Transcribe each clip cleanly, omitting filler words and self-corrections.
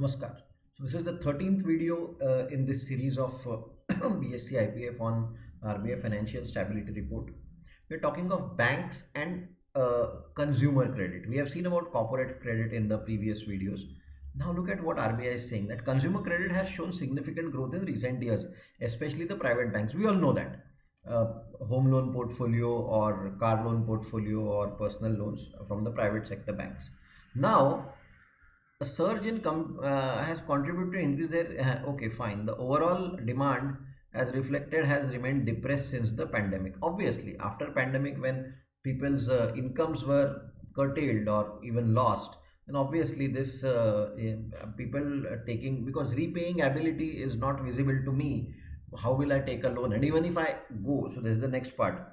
Namaskar. So this is the 13th video in this series of BSc IPF on RBI Financial Stability Report. We're talking of banks and consumer credit. We have seen about corporate credit in the previous videos. Now look at what RBI is saying, that consumer credit has shown significant growth in recent years, especially the private banks. We all know that. Home loan portfolio or car loan portfolio or personal loans from the private sector banks. Now a surge in has contributed to increase their okay, fine, the overall demand as reflected has remained depressed since the pandemic. Obviously after pandemic, when people's incomes were curtailed or even lost, then obviously this people taking, because repaying ability is not visible to me, how will I take a loan? And even if I go, so this is the next part.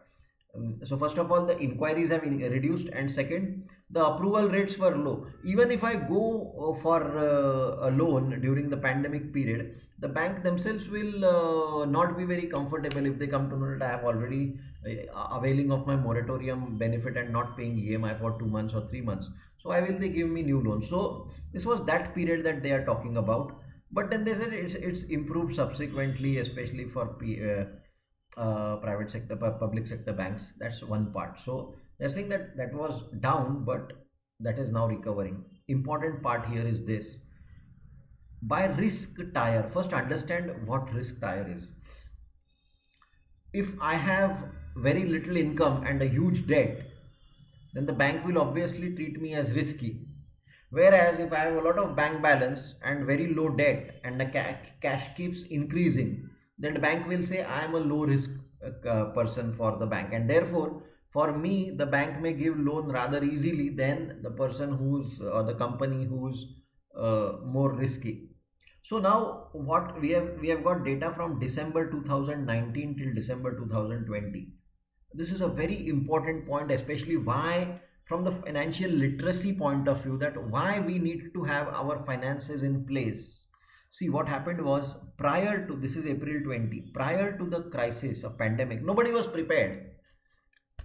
So first of all, the inquiries have reduced, and second, the approval rates were low. Even if I go for a loan during the pandemic period, the bank themselves will not be very comfortable if they come to know that I have already availing of my moratorium benefit and not paying EMI for 2 months or 3 months. So why will they give me new loans? So this was that period that they are talking about. But then they said it's improved subsequently, especially for private sector, public sector banks. That's one part. So they're saying that that was down, but that is now recovering. Important part here is this: by risk tier, first understand what risk tier is. If I have very little income and a huge debt, then the bank will obviously treat me as risky. Whereas if I have a lot of bank balance and very low debt and the cash keeps increasing, then the bank will say I am a low risk person for the bank, and therefore for me the bank may give loan rather easily than the person who's or the company who's more risky. So now what we have got data from December 2019 till December 2020. This is a very important point, especially why, from the financial literacy point of view, that why we need to have our finances in place. See, what happened was, prior to this is April 20, prior to the crisis of pandemic, nobody was prepared.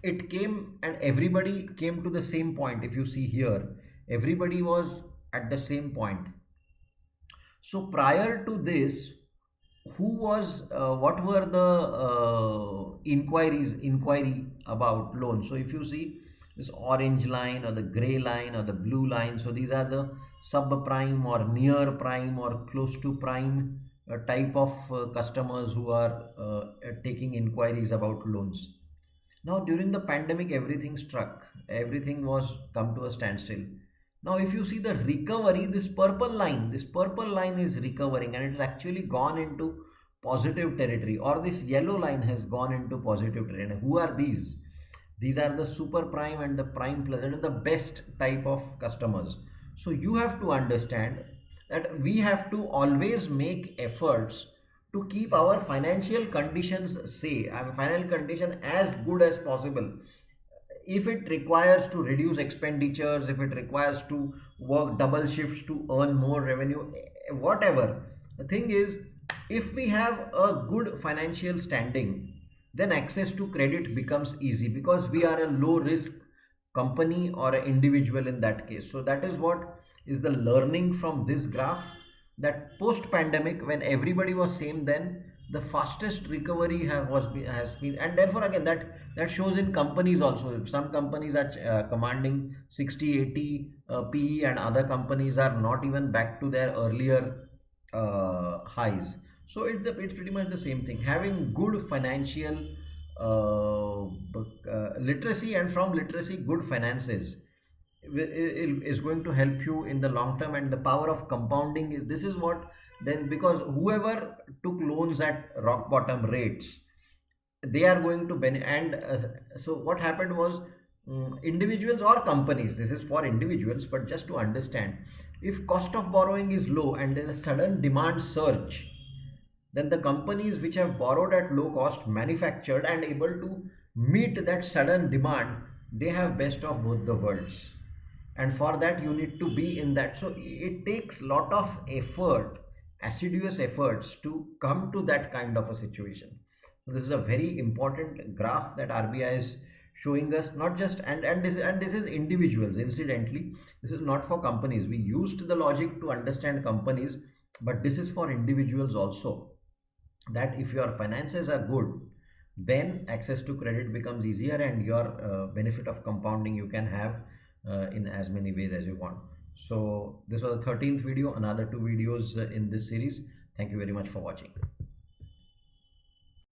It came and everybody came to the same point. If you see here, everybody was at the same point. So prior to this, who was what were the inquiry about loans? So if you see this orange line or the gray line or the blue line, so these are the subprime or near prime or close to prime type of customers who are taking inquiries about loans. Now during the pandemic, everything struck, everything was come to a standstill. Now if you see the recovery, this purple line is recovering, and it's actually gone into positive territory, or this yellow line has gone into positive territory. And who are these? These are the super prime and the prime plus, and the best type of customers. So you have to understand that we have to always make efforts to keep our financial conditions safe, financial condition as good as possible. If it requires to reduce expenditures, if it requires to work double shifts to earn more revenue, whatever. The thing is, if we have a good financial standing, then access to credit becomes easy, because we are a low risk company or an individual in that case. So that is what is the learning from this graph, that post pandemic, when everybody was same, then the fastest recovery has been, and therefore again that shows in companies also. If some companies are commanding 60-80 PE, and other companies are not even back to their earlier highs. So it's pretty much the same thing. Having good financial literacy, and from literacy good finances is going to help you in the long term. And the power of compounding is, this is what, then, because whoever took loans at rock bottom rates, they are going to benefit. And so what happened was, individuals or companies, this is for individuals, but just to understand, if cost of borrowing is low and there is a sudden demand surge, then the companies which have borrowed at low cost, manufactured, and able to meet that sudden demand, they have best of both the worlds. And for that you need to be in that. So it takes lot of effort, assiduous efforts, to come to that kind of a situation. So this is a very important graph that RBI is showing us not just and this is individuals. Incidentally, this is not for companies. We used the logic to understand companies, but this is for individuals also, that if your finances are good, then access to credit becomes easier, and your benefit of compounding you can have in as many ways as you want. So this was the 13th video, another two videos in this series. Thank you very much for watching.